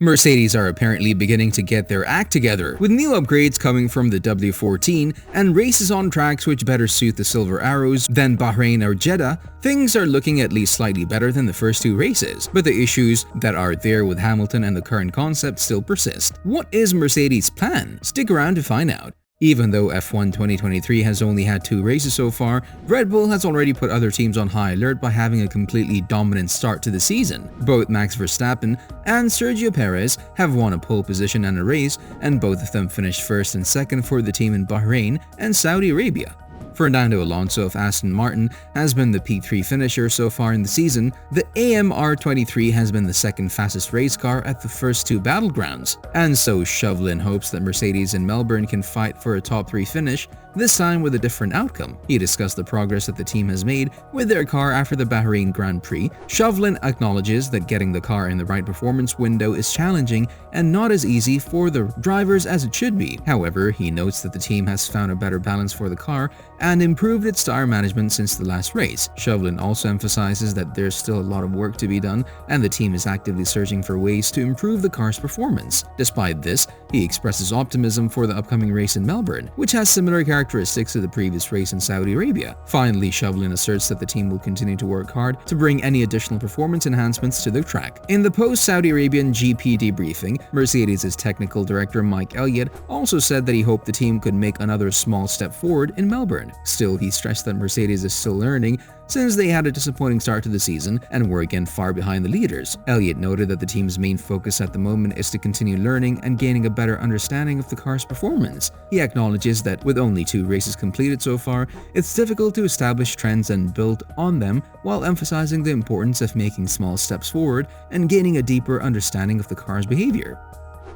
Mercedes are apparently beginning to get their act together, with new upgrades coming from the W14 and races on tracks which better suit the Silver Arrows than Bahrain or Jeddah. Things are looking at least slightly better than the first two races, but the issues that are there with Hamilton and the current concept still persist. What is Mercedes' plan? Stick around to find out. Even though F1 2023 has only had 2 races so far, Red Bull has already put other teams on high alert by having a completely dominant start to the season. Both Max Verstappen and Sergio Perez have won a pole position and a race, and both of them finished first and second for the team in Bahrain and Saudi Arabia. Fernando Alonso of Aston Martin has been the P3 finisher so far in the season. The AMR23 has been the second fastest race car at the first 2 battlegrounds. And so Chauvelin hopes that Mercedes in Melbourne can fight for a top 3 finish, this time with a different outcome. He discussed the progress that the team has made with their car after the Bahrain Grand Prix. Chauvelin acknowledges that getting the car in the right performance window is challenging and not as easy for the drivers as it should be. However, he notes that the team has found a better balance for the car and improved its tire management since the last race. Chauvelin also emphasizes that there's still a lot of work to be done and the team is actively searching for ways to improve the car's performance. Despite this, he expresses optimism for the upcoming race in Melbourne, which has similar characteristics to the previous race in Saudi Arabia. Finally, Chauvelin asserts that the team will continue to work hard to bring any additional performance enhancements to the track. In the post-Saudi Arabian GP debriefing, Mercedes' technical director Mike Elliott also said that he hoped the team could make another small step forward in Melbourne. Still, he stressed that Mercedes is still learning since they had a disappointing start to the season and were again far behind the leaders. Elliott noted that the team's main focus at the moment is to continue learning and gaining a better understanding of the car's performance. He acknowledges that with only 2 races completed so far, it's difficult to establish trends and build on them, while emphasizing the importance of making small steps forward and gaining a deeper understanding of the car's behavior.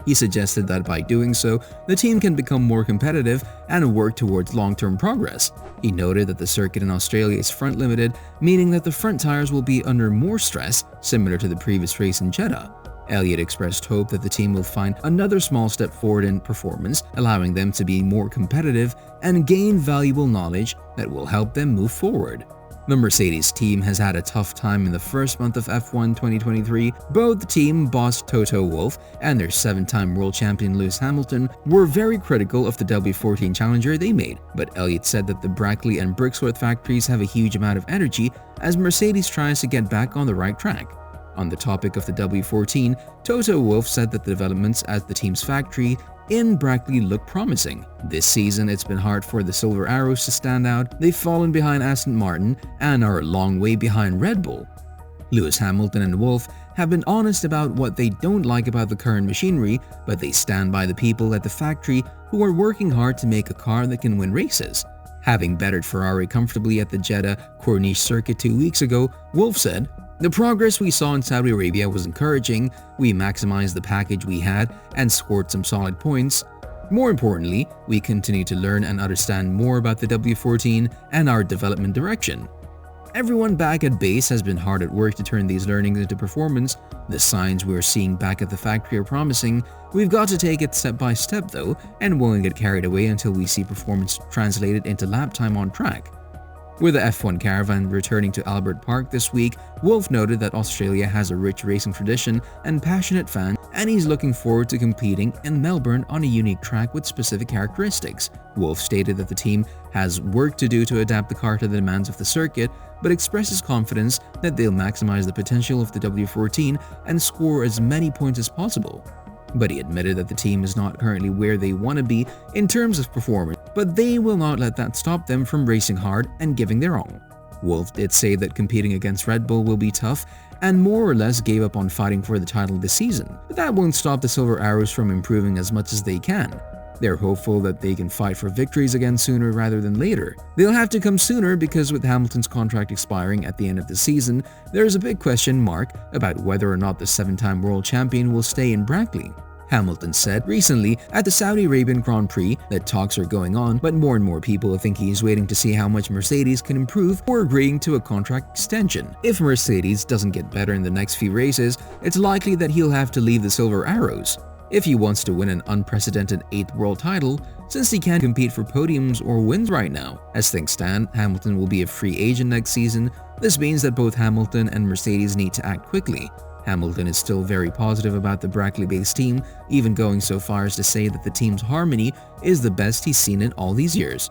He suggested that by doing so, the team can become more competitive and work towards long-term progress. He noted that the circuit in Australia is front-limited, meaning that the front tires will be under more stress, similar to the previous race in Jeddah. Elliott expressed hope that the team will find another small step forward in performance, allowing them to be more competitive and gain valuable knowledge that will help them move forward. The Mercedes team has had a tough time in the first month of F1 2023. Both team boss Toto Wolff and their 7-time world champion Lewis Hamilton were very critical of the W14 challenger they made, but Elliott said that the Brackley and Brixworth factories have a huge amount of energy as Mercedes tries to get back on the right track. On the topic of the W14, Toto Wolff said that the developments at the team's factory in Brackley look promising. This season, it's been hard for the Silver Arrows to stand out. They've fallen behind Aston Martin and are a long way behind Red Bull. Lewis Hamilton and Wolff have been honest about what they don't like about the current machinery, but they stand by the people at the factory who are working hard to make a car that can win races. Having bettered Ferrari comfortably at the Jeddah Corniche circuit 2 weeks ago, Wolff said, "The progress we saw in Saudi Arabia was encouraging. We maximized the package we had and scored some solid points. More importantly, we continue to learn and understand more about the W14 and our development direction. Everyone back at base has been hard at work to turn these learnings into performance. The signs we're seeing back at the factory are promising. We've got to take it step by step though, and won't get carried away until we see performance translated into lap time on track." With the F1 caravan returning to Albert Park this week, Wolff noted that Australia has a rich racing tradition and passionate fans, and he's looking forward to competing in Melbourne on a unique track with specific characteristics. Wolff stated that the team has work to do to adapt the car to the demands of the circuit, but expresses confidence that they'll maximize the potential of the W14 and score as many points as possible. But he admitted that the team is not currently where they want to be in terms of performance, but they will not let that stop them from racing hard and giving their all. Wolff did say that competing against Red Bull will be tough and more or less gave up on fighting for the title this season, but that won't stop the Silver Arrows from improving as much as they can. They're hopeful that they can fight for victories again sooner rather than later. They'll have to come sooner because with Hamilton's contract expiring at the end of the season, there's a big question mark about whether or not the 7-time world champion will stay in Brackley. Hamilton said recently at the Saudi Arabian Grand Prix that talks are going on, but more and more people think he is waiting to see how much Mercedes can improve before agreeing to a contract extension. If Mercedes doesn't get better in the next few races, it's likely that he'll have to leave the Silver Arrows. If he wants to win an unprecedented 8th world title, since he can't compete for podiums or wins right now. As things stand, Hamilton will be a free agent next season. This means that both Hamilton and Mercedes need to act quickly. Hamilton is still very positive about the Brackley-based team, even going so far as to say that the team's harmony is the best he's seen in all these years.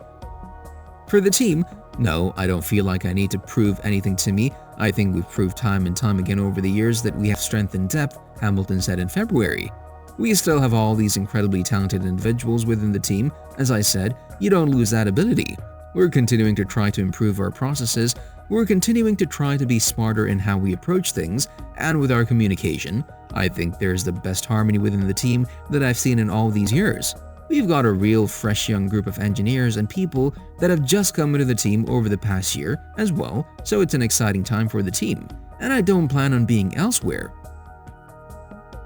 For the team, no, I don't feel like I need to prove anything to me. I think we've proved time and time again over the years that we have strength and depth, Hamilton said in February. We still have all these incredibly talented individuals within the team. As I said, you don't lose that ability. We're continuing to try to improve our processes. We're continuing to try to be smarter in how we approach things and with our communication. I think there's the best harmony within the team that I've seen in all these years. We've got a real fresh young group of engineers and people that have just come into the team over the past year as well, so it's an exciting time for the team, and I don't plan on being elsewhere.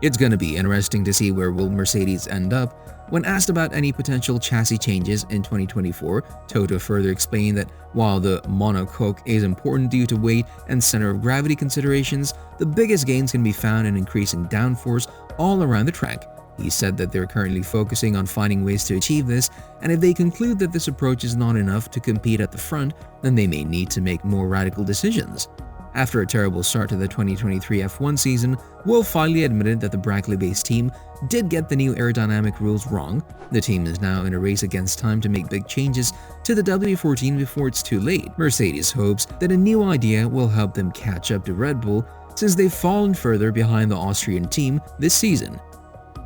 It's gonna be interesting to see where will Mercedes end up. When asked about any potential chassis changes in 2024, Toto further explained that while the monocoque is important due to weight and center of gravity considerations, the biggest gains can be found in increasing downforce all around the track. He said that they're currently focusing on finding ways to achieve this, and if they conclude that this approach is not enough to compete at the front, then they may need to make more radical decisions. After a terrible start to the 2023 F1 season, Wolff finally admitted that the Brackley-based team did get the new aerodynamic rules wrong. The team is now in a race against time to make big changes to the W14 before it's too late. Mercedes hopes that a new idea will help them catch up to Red Bull since they've fallen further behind the Austrian team this season.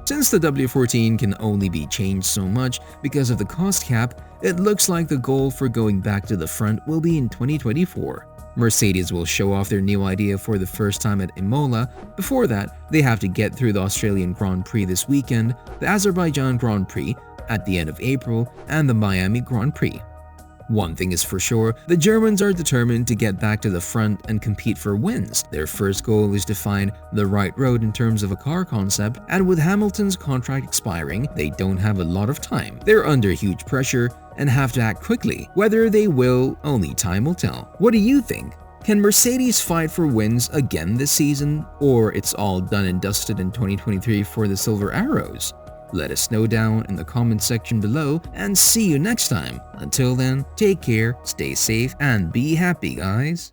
Since the W14 can only be changed so much because of the cost cap, it looks like the goal for going back to the front will be in 2024. Mercedes will show off their new idea for the first time at Imola. Before that, they have to get through the Australian Grand Prix this weekend, the Azerbaijan Grand Prix at the end of April, and the Miami Grand Prix. One thing is for sure, the Germans are determined to get back to the front and compete for wins. Their first goal is to find the right road in terms of a car concept, and with Hamilton's contract expiring, they don't have a lot of time. They're under huge pressure and have to act quickly. Whether they will, only time will tell. What do you think? Can Mercedes fight for wins again this season, or it's all done and dusted in 2023 for the Silver Arrows? Let us know down in the comment section below, and see you next time. Until then, take care, stay safe, and be happy, guys.